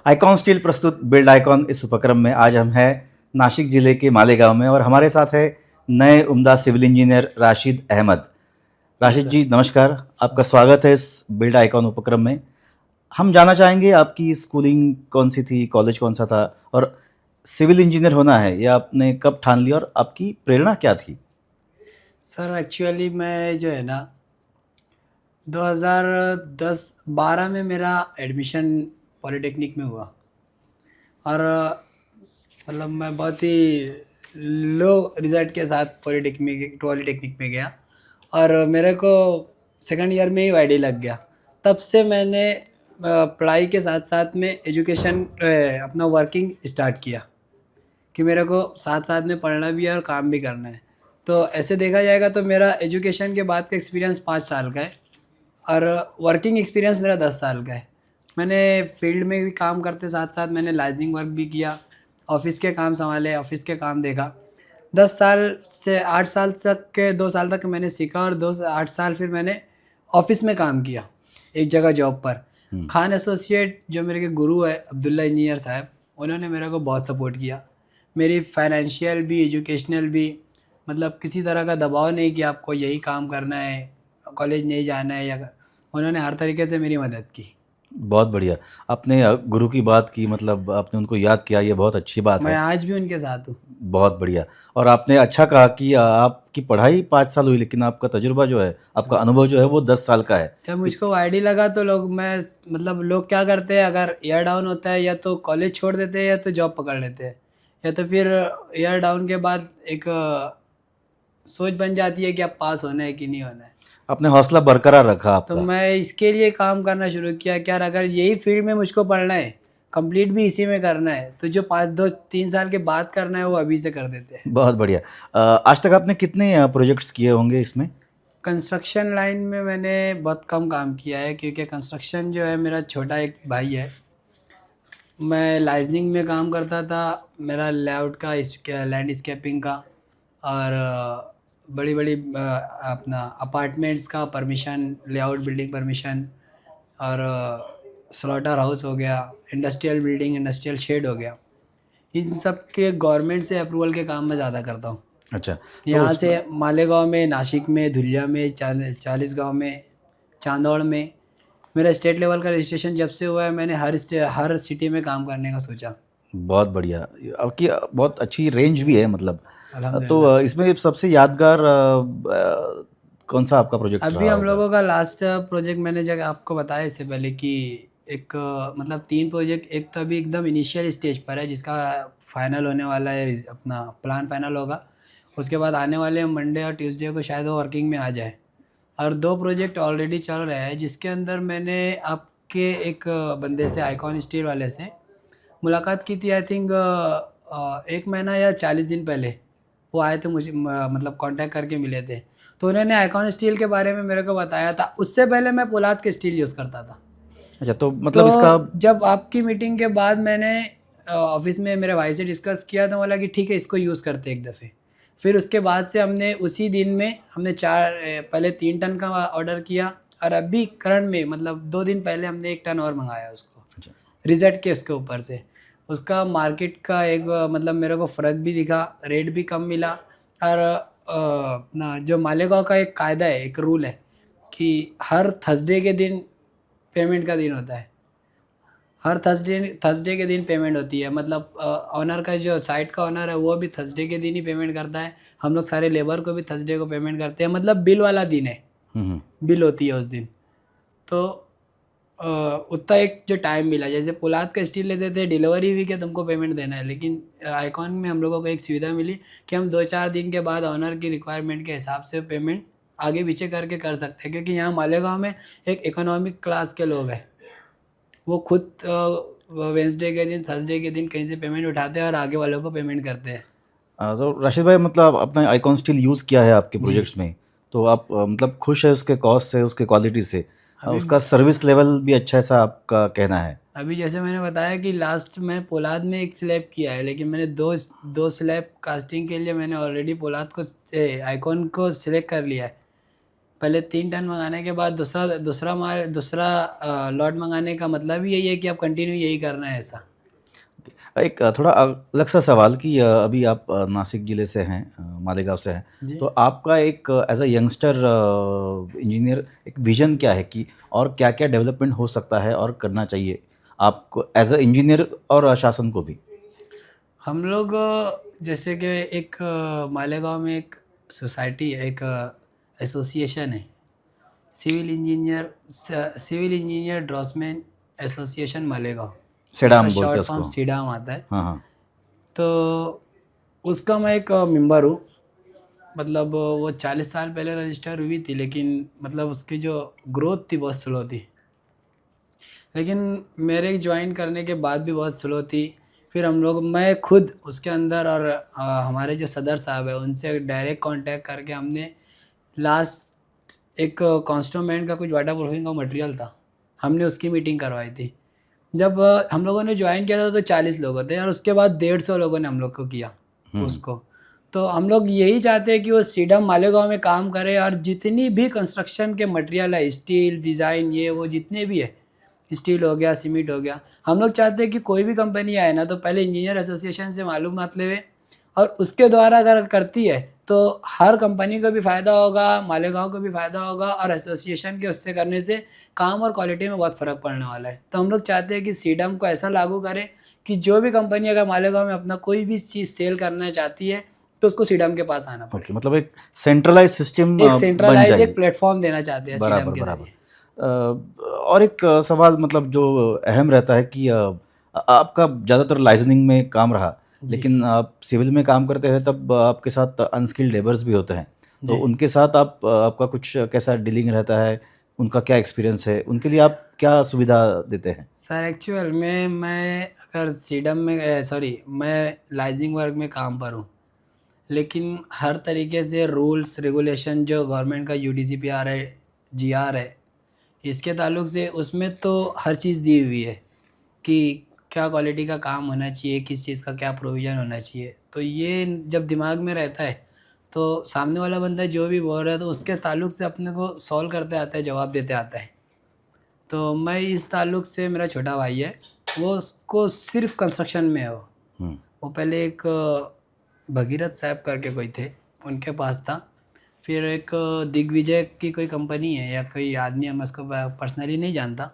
Icon steel प्रस्तुत build icon इस उपक्रम में आज हम हैं नासिक जिले के मालेगांव में और हमारे साथ है नए उम्दा सिविल इंजीनियर राशिद अहमद। जी राशिद सर। जी नमस्कार, आपका स्वागत है इस बिल्ड आइकॉन उपक्रम में। हम जानना चाहेंगे आपकी स्कूलिंग कौन सी थी, कॉलेज कौन सा था और सिविल इंजीनियर होना है यह आपने कब ठान लिया और आपकी प्रेरणा क्या थी? सर एक्चुअली मैं जो है ना 2010-12 में मेरा एडमिशन पॉलिटेक्निक में हुआ और मतलब मैं बहुत ही लो रिजल्ट के साथ पॉलिटेक्निक में गया और मेरे को सेकंड ईयर में ही वाईडी लग गया। तब से मैंने पढ़ाई के साथ साथ में एजुकेशन अपना वर्किंग स्टार्ट किया कि मेरे को साथ साथ में पढ़ना भी है और काम भी करना है। तो ऐसे देखा जाएगा तो मेरा एजुकेशन के बाद का एक्सपीरियंस 5 साल का है और वर्किंग एक्सपीरियंस मेरा 10 साल का है। मैंने फील्ड में भी काम करते साथ साथ मैंने लाइजनिंग वर्क भी किया, ऑफिस के काम संभाले, ऑफिस के काम देखा। 10 साल से 8 साल तक के 2 साल तक मैंने सीखा और 8 साल फिर मैंने ऑफिस में काम किया एक जगह जॉब पर। खान एसोसिएट जो मेरे के गुरु है अब्दुल्ला इंजीनियर साहब, उन्होंने मेरे को बहुत सपोर्ट किया। मेरी फाइनेंशियल भी एजुकेशनल भी, मतलब किसी तरह का दबाव नहीं कि आपको यही काम करना है, कॉलेज नहीं जाना है, या उन्होंने हर तरीके से मेरी मदद की। बहुत बढ़िया। आपने गुरु की बात की, मतलब आपने उनको याद किया, ये बहुत अच्छी बात मैं है। आज भी उनके साथ हूँ। बहुत बढ़िया। और आपने अच्छा कहा कि आपकी पढ़ाई 5 साल हुई लेकिन आपका तजुर्बा जो है, आपका अनुभव जो है वो 10 साल का है। जब मुझको आईडी लगा तो लोग क्या करते हैं, अगर ईयर डाउन होता है या तो कॉलेज छोड़ देते हैं या तो जॉब पकड़ लेते हैं, या तो फिर ईयर डाउन के बाद एक सोच बन जाती है कि अब पास होना है कि नहीं होना है। आपने हौसला बरकरार रखा तो आपका। मैं इसके लिए काम करना शुरू किया कि यार अगर यही फील्ड में मुझको पढ़ना है, कंप्लीट भी इसी में करना है, तो जो 5 2 3 साल के बाद करना है वो अभी से कर देते हैं। बहुत बढ़िया। आज तक आपने कितने प्रोजेक्ट्स किए होंगे इसमें? कंस्ट्रक्शन लाइन में मैंने बहुत कम काम किया है क्योंकि कंस्ट्रक्शन जो है, मेरा छोटा एक भाई है। मैं लाइजनिंग में काम करता था, मेरा लेआउट का, लैंडस्केपिंग का और बड़ी बड़ी अपना अपार्टमेंट्स का परमिशन, लेआउट बिल्डिंग परमिशन और स्लॉटर हाउस हो गया, इंडस्ट्रियल बिल्डिंग, इंडस्ट्रियल शेड हो गया। इन सब के गवर्नमेंट से अप्रूवल के काम मैं ज़्यादा करता हूँ। अच्छा। तो यहाँ उसमें से मालेगांव में, नासिक में, धुलिया में, चालीसगांव में, चांदौड़ में मेरा स्टेट लेवल का रजिस्ट्रेशन जब से हुआ है, मैंने हर सिटी में काम करने का सोचा। बहुत बढ़िया। आपकी बहुत अच्छी रेंज भी है, मतलब। तो अल्हम्दुलिल्लाह। इसमें सबसे यादगार कौन सा आपका प्रोजेक्ट अभी रहा हम होगा? लोगों का लास्ट प्रोजेक्ट मैंने जगह आपको बताया इससे पहले कि एक मतलब 3 प्रोजेक्ट, एक तो अभी एकदम इनिशियल स्टेज पर है जिसका फाइनल होने वाला है, अपना प्लान फाइनल होगा। उसके बाद आने वाले मंडे और ट्यूसडे को शायद वो वर्किंग में आ जाए। और 2 प्रोजेक्ट ऑलरेडी चल रहे हैं जिसके अंदर मैंने आपके एक बंदे से, आइकॉन स्टील वाले से मुलाकात की थी। आई थिंक 1 महीना या 40 दिन पहले वो आए थे, मुझे मतलब कांटेक्ट करके मिले थे। तो उन्होंने आइकॉन स्टील के बारे में मेरे को बताया था। उससे पहले मैं पोलाद के स्टील यूज़ करता था। अच्छा, तो मतलब इसका तो जब आपकी मीटिंग के बाद मैंने ऑफिस में मेरे भाई से डिस्कस किया तो बोला कि ठीक है, इसको यूज़ करते एक दफ़े। फिर उसके बाद से हमने उसी दिन में हमने पहले 3 टन का ऑर्डर किया और अभी करंट में मतलब 2 दिन पहले हमने 1 टन और मंगाया उसको, अच्छा। रिजल्ट के उसके ऊपर से। उसका मार्केट का एक मतलब मेरे को फ़र्क भी दिखा, रेट भी कम मिला। और अपना जो मालेगांव का एक कायदा है, एक रूल है कि हर थर्सडे के दिन पेमेंट का दिन होता है। हर थर्सडे के दिन पेमेंट होती है। मतलब ऑनर का, जो साइट का ऑनर है, वो भी थर्सडे के दिन ही पेमेंट करता है। हम लोग सारे लेबर को भी थर्सडे को पेमेंट करते हैं। मतलब बिल वाला दिन है, हम्म। बिल होती है उस दिन। तो उतना एक जो टाइम मिला, जैसे पोलाद का स्टील लेते थे, डिलीवरी हुई कि तुमको पेमेंट देना है, लेकिन आइकॉन में हम लोगों को एक सुविधा मिली कि हम 2 4 दिन के बाद ऑनर की रिक्वायरमेंट के हिसाब से पेमेंट आगे पीछे करके कर सकते हैं। क्योंकि यहाँ मालेगांव में एक इकोनॉमिक क्लास के लोग हैं, वो खुद वेंसडे के दिन, थर्सडे के दिन कहीं से पेमेंट उठाते हैं और आगे वालों को पेमेंट करते हैं। तो राशिद भाई, मतलब आपने आइकॉन स्टील यूज़ किया है आपके जी। प्रोजेक्ट्स में, तो आप मतलब खुश है उसके कॉस्ट से, उसके क्वालिटी से? अभी उसका सर्विस लेवल भी अच्छा है, ऐसा आपका कहना है? अभी जैसे मैंने बताया कि लास्ट में पोलाद में एक स्लैब किया है, लेकिन मैंने दो स्लैब कास्टिंग के लिए मैंने ऑलरेडी पोलाद को, आइकॉन को सिलेक्ट कर लिया है। पहले 3 टन मंगाने के बाद दूसरा लॉट मंगाने का मतलब ही यही है कि आप कंटिन्यू यही करना है ऐसा। एक थोड़ा अलग सा सवाल कि अभी आप नासिक ज़िले से हैं, मालेगाँव से हैं, जी। तो आपका एक एज़ अ यंगस्टर इंजीनियर एक विज़न क्या है कि और क्या-क्या डेवलपमेंट हो सकता है और करना चाहिए आपको एज़ अ इंजीनियर और शासन को भी? हम लोग जैसे कि एक मालेगाँव में एक सोसाइटी है, एक एसोसिएशन है, civil engineer draftsman association Malegaon. इसका सेडाम बोलते हैं शॉर्ट फॉर्म उसको। सीडाम आता है। हाँ, हाँ। तो उसका मैं एक मेंबर हूँ। मतलब वो 40 साल पहले रजिस्टर हुई थी, लेकिन मतलब उसकी जो ग्रोथ थी बहुत स्लो थी। लेकिन मेरे ज्वाइन करने के बाद भी बहुत स्लो थी। फिर हम लोग मैं खुद उसके अंदर और हमारे जो सदर साहब है उनसे डायरेक्ट कांटेक्ट करके हमने लास्ट एक कॉन्स्टोमेंट का कुछ वाटर प्रूफिंग का मटेरियल था, हमने उसकी मीटिंग करवाई थी। जब हम लोगों ने ज्वाइन किया था तो 40 लोग थे और उसके बाद 150 लोगों ने हम लोग को किया उसको। तो हम लोग यही चाहते हैं कि वो सीडम मालेगांव में काम करे और जितनी भी कंस्ट्रक्शन के मटेरियल है, स्टील डिज़ाइन ये वो जितने भी है, स्टील हो गया, सीमेंट हो गया, हम लोग चाहते हैं कि कोई भी कंपनी आए ना तो पहले इंजीनियर एसोसिएशन से मालूमात लेवे और उसके द्वारा अगर करती है तो हर कंपनी को भी फ़ायदा होगा, मालेगांव को भी फ़ायदा होगा और एसोसिएशन के उससे करने से काम और क्वालिटी में बहुत फ़र्क पड़ने वाला है। तो हम लोग चाहते हैं कि सीडम को ऐसा लागू करें कि जो भी कंपनी अगर मालेगांव में अपना कोई भी चीज़ सेल करना चाहती है तो उसको सीडम के पास आना पड़े। ओके, मतलब एक सेंट्रलाइज़ सिस्टम एक बन सेंट्रलाइज एक जाए। प्लेटफॉर्म देना चाहते हैं सीडम बराबर, के बराबर। ज़रिए। और एक सवाल मतलब जो अहम रहता है कि आपका ज़्यादातर लाइज़निंग में काम रहा, जी, लेकिन आप सिविल में काम करते हैं तब आपके साथ अनस्किल्ड लेबर्स भी होते हैं। तो जी। उनके साथ आपका कुछ कैसा डीलिंग रहता है? उनका क्या एक्सपीरियंस है? उनके लिए आप क्या सुविधा देते हैं? सर एक्चुअल में मैं अगर सीडम में सॉरी मैं लाइजिंग वर्क में काम पर हूँ, लेकिन हर तरीके से रूल्स रेगुलेशन जो गवर्नमेंट का यूडीसीपीआर है, जीआर है, इसके ताल्लुक से उसमें तो हर चीज़ दी हुई है कि क्या क्वालिटी का काम होना चाहिए, किस चीज़ का क्या प्रोविज़न होना चाहिए। तो ये जब दिमाग में रहता है तो सामने वाला बंदा जो भी बोल रहा है तो उसके ताल्लुक से अपने को सॉल्व करते आता है, जवाब देते आता है। तो मैं इस ताल्लुक से मेरा छोटा भाई है, वो उसको सिर्फ़ कंस्ट्रक्शन में है वो। हुँ, वो पहले एक भगीरथ साहब करके कोई थे, उनके पास था। फिर एक दिग्विजय की कोई कंपनी है या कोई आदमी है, मैं उसको पर्सनली नहीं जानता।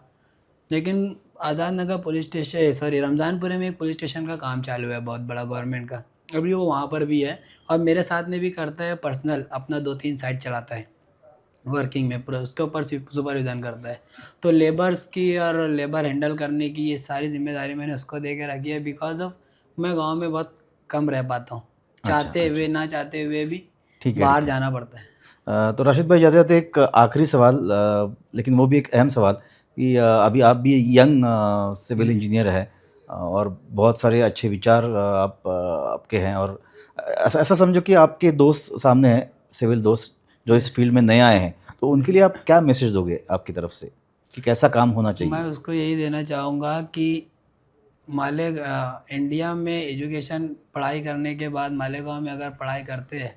लेकिन Azad Nagar police station sorry रमज़ानपुरे में एक पुलिस स्टेशन का काम चालू है बहुत बड़ा गवर्नमेंट का। अभी वो वहाँ पर भी है और मेरे साथ में भी करता है, पर्सनल अपना 2-3 साइट चलाता है। वर्किंग में पूरा उसके ऊपर सुपरविज़न करता है। तो लेबर्स की और लेबर हैंडल करने की ये सारी ज़िम्मेदारी मैंने उसको दे के रखी है बिकॉज़ ऑफ़ मैं गाँव में बहुत कम रह पाता हूँ। अच्छा, चाहते हुए, अच्छा। ना चाहते हुए भी ठीक है, बाहर ठीक है। जाना पड़ता है। तो राशिद भाई जाते-जाते एक आखिरी सवाल, लेकिन वो भी एक अहम सवाल कि अभी आप भी यंग सिविल जी। इंजीनियर हैं, और बहुत सारे अच्छे विचार आपके हैं, और ऐसा ऐसा समझो कि आपके दोस्त सामने हैं, सिविल दोस्त जो इस फील्ड में नए आए हैं, तो उनके लिए आप क्या मैसेज दोगे आपकी तरफ से कि कैसा काम होना मैं चाहिए? उसको यही देना चाहूँगा कि इंडिया में एजुकेशन पढ़ाई करने के बाद मालेगाँव में अगर पढ़ाई करते हैं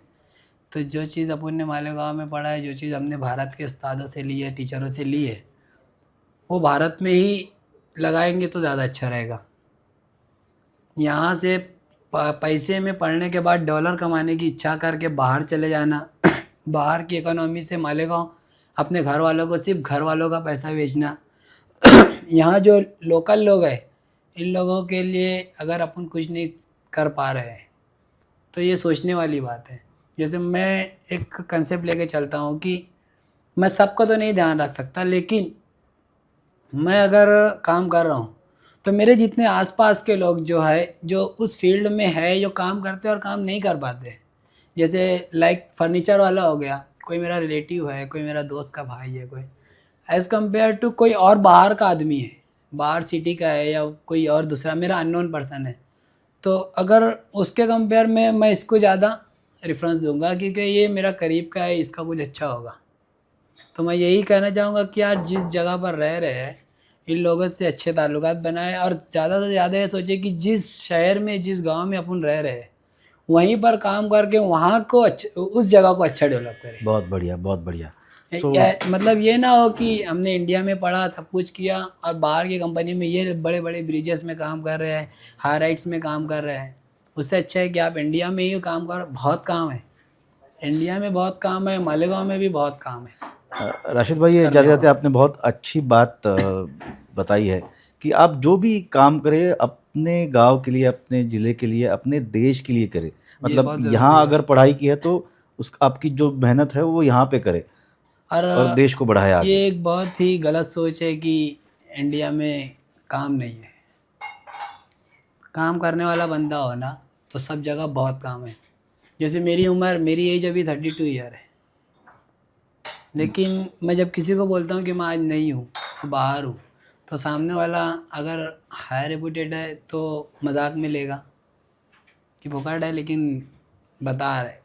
तो जो चीज़ अपन ने मालेगाँव में पढ़ा है, जो चीज़ हमने भारत के उस्तादों से ली है, टीचरों से ली है, वो भारत में ही लगाएंगे तो ज़्यादा अच्छा रहेगा। यहाँ से पैसे में पढ़ने के बाद डॉलर कमाने की इच्छा करके बाहर चले जाना बाहर की इकोनॉमी से मालेगाँव अपने घर वालों को सिर्फ घर वालों का पैसा बेचना यहाँ जो लोकल लोग हैं इन लोगों के लिए अगर अपन कुछ नहीं कर पा रहे हैं तो ये सोचने वाली बात है। जैसे मैं एक कंसेप्ट लेके चलता हूँ कि मैं सबका तो नहीं ध्यान रख सकता, लेकिन मैं अगर काम कर रहा हूँ तो मेरे जितने आसपास के लोग जो है जो उस फील्ड में है, जो काम करते हैं और काम नहीं कर पाते, जैसे लाइक फर्नीचर वाला हो गया, कोई मेरा रिलेटिव है, कोई मेरा दोस्त का भाई है, कोई एज़ कम्पेयर टू कोई और बाहर का आदमी है, बाहर सिटी का है या कोई और दूसरा मेरा अननोन पर्सन है, तो अगर उसके कंपेयर में मैं इसको ज़्यादा रेफरेंस दूंगा क्योंकि ये मेरा करीब का है, इसका कुछ अच्छा होगा। तो मैं यही कहना चाहूँगा कि यार जिस जगह पर रह रहे हैं इन लोगों से अच्छे ताल्लुकात बनाएं और ज़्यादा से ज़्यादा ये सोचें कि जिस शहर में जिस गांव में अपन रह रहे हैं वहीं पर काम करके वहाँ को उस जगह को अच्छा डेवलप करें। बहुत बढ़िया, बहुत बढ़िया। मतलब ये ना हो कि हमने इंडिया में पढ़ा, सब कुछ किया और बाहर की कंपनी में ये बड़े बड़े ब्रिजेस में काम कर रहे हैं, हाई राइट्स में काम कर रहे हैं। उससे अच्छा है कि आप इंडिया में ही काम करो। बहुत काम है इंडिया में, बहुत काम है, मालेगांव में भी बहुत काम है राशिद भाई, ये करने जाते को। जाते आपने बहुत अच्छी बात बताई है कि आप जो भी काम करें अपने गांव के लिए, अपने ज़िले के लिए, अपने देश के लिए करें। ये मतलब बहुत ज़रूरी यहाँ है। अगर पढ़ाई की है तो उस आपकी जो मेहनत है वो यहाँ पे करे और और देश को बढ़ाए ये आगे। एक बहुत ही गलत सोच है कि इंडिया में काम नहीं है। काम करने वाला बंदा हो ना तो सब जगह बहुत काम है। जैसे मेरी एज अभी 32 ईयर है, लेकिन मैं जब किसी को बोलता हूँ कि मैं आज नहीं हूँ, तो बाहर हूँ, तो सामने वाला अगर हाई रेपुटेड है तो मजाक में लेगा कि भुक्कड़ है लेकिन बता रहे।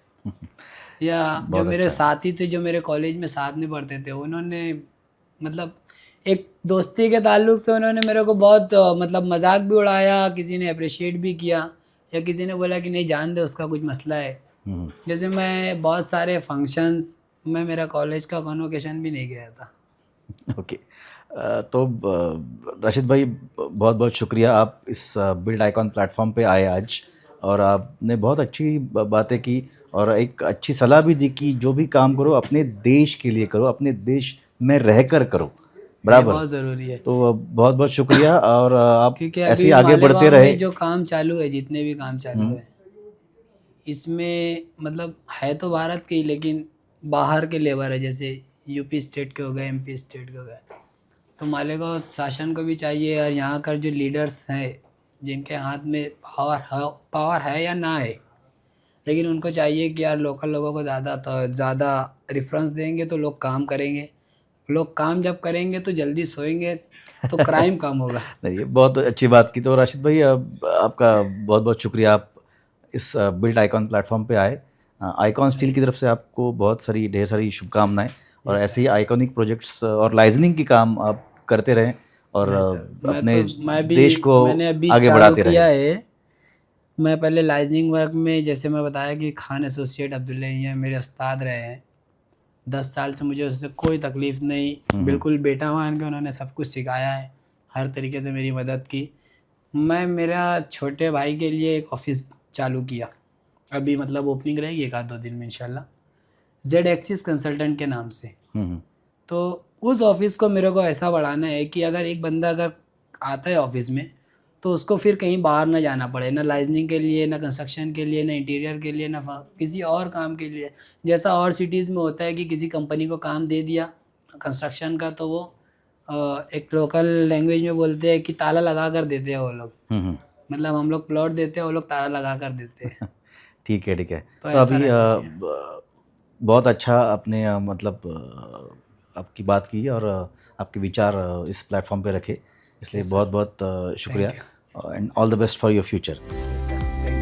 या जो बहुत मेरे अच्छा। साथी थे, जो मेरे कॉलेज में साथ में पढ़ते थे, उन्होंने मतलब एक दोस्ती के ताल्लुक से उन्होंने मेरे को बहुत मतलब मजाक भी उड़ाया, किसी ने अप्रिशिएट भी किया, या किसी ने बोला कि नहीं जान दे उसका कुछ मसला है। हम्म, जैसे मैं बहुत सारे फंक्शंस में मेरा कॉलेज का कॉन्वोकेशन भी नहीं गया था। ओके। तो राशिद भाई, बहुत बहुत शुक्रिया, आप इस बिल्ड आइकॉन प्लेटफॉर्म पे आए आज, और आपने बहुत अच्छी बातें की और एक अच्छी सलाह भी दी कि जो भी काम करो अपने देश के लिए करो, अपने देश में रहकर करो। ये बराबर। बहुत ज़रूरी है, तो बहुत बहुत शुक्रिया, और आप क्योंकि ऐसे ही अभी आगे बढ़ते मालेगांव रहे। में जो काम चालू है, जितने भी काम चालू हम्म, है, इसमें मतलब है तो भारत के ही, लेकिन बाहर के लेबर है, जैसे यूपी स्टेट के हो गए, एमपी स्टेट के हो गए। तो मालेगांव शासन को भी चाहिए, और यहाँ का जो लीडर्स हैं जिनके हाथ में पावर है या ना है, लेकिन उनको चाहिए कि यार लोकल लोगों को ज़्यादा रेफरेंस देंगे तो लोग काम करेंगे। लोग काम जब करेंगे तो जल्दी सोएंगे, तो क्राइम कम होगा। नहीं, ये बहुत अच्छी बात की। तो राशिद भाई, आपका बहुत बहुत शुक्रिया, आप इस बिल्ड आइकॉन प्लेटफॉर्म पे आए। आइकॉन स्टील की तरफ से आपको बहुत सारी, ढेर सारी शुभकामनाएं, और यस ऐसे सर। ही आइकॉनिक प्रोजेक्ट्स और लाइजनिंग के काम आप करते रहें और यस सर। अपने मैं भी देश को मैंने अभी आगे चालू बढ़ाते किया रहें। है। मैं पहले लाइजनिंग वर्क में, जैसे मैं बताया कि खान एसोसिएट अब्दुल्ला ये मेरे उस्ताद रहे हैं। 10 साल से मुझे उससे कोई तकलीफ़ नहीं, हम्म, बिल्कुल बेटा मान के उन्होंने सब कुछ सिखाया है, हर तरीके से मेरी मदद की। मैं मेरा छोटे भाई के लिए एक ऑफ़िस चालू किया, अभी मतलब ओपनिंग रहेगी 1 आध 2 दिन में इंशाल्लाह, जेड एक्सिस कंसल्टेंट के नाम से। हम्म, तो उस ऑफ़िस को मेरे को ऐसा बढ़ाना है कि अगर एक बंदा अगर आता है ऑफ़िस में, तो उसको फिर कहीं बाहर ना जाना पड़े, ना लाइजनिंग के लिए, ना कंस्ट्रक्शन के लिए, ना इंटीरियर के लिए, ना किसी और काम के लिए। जैसा और सिटीज़ में होता है कि किसी कंपनी को काम दे दिया कंस्ट्रक्शन का, तो वो एक लोकल लैंग्वेज में बोलते हैं कि ताला लगा कर देते हैं वो लोग। हम्म। मतलब हम लोग प्लॉट देते हैं, वो लोग ताला लगा कर देते हैं। ठीक है, ठीक है। तो तो ऐसा अभी रहना चाहिए। बहुत अच्छा आपने मतलब आपकी बात की, और आपके विचार इस प्लेटफॉर्म पे रखे, इसलिए यस बहुत सर। बहुत शुक्रिया, thank you. And all the best for your future. Yes sir.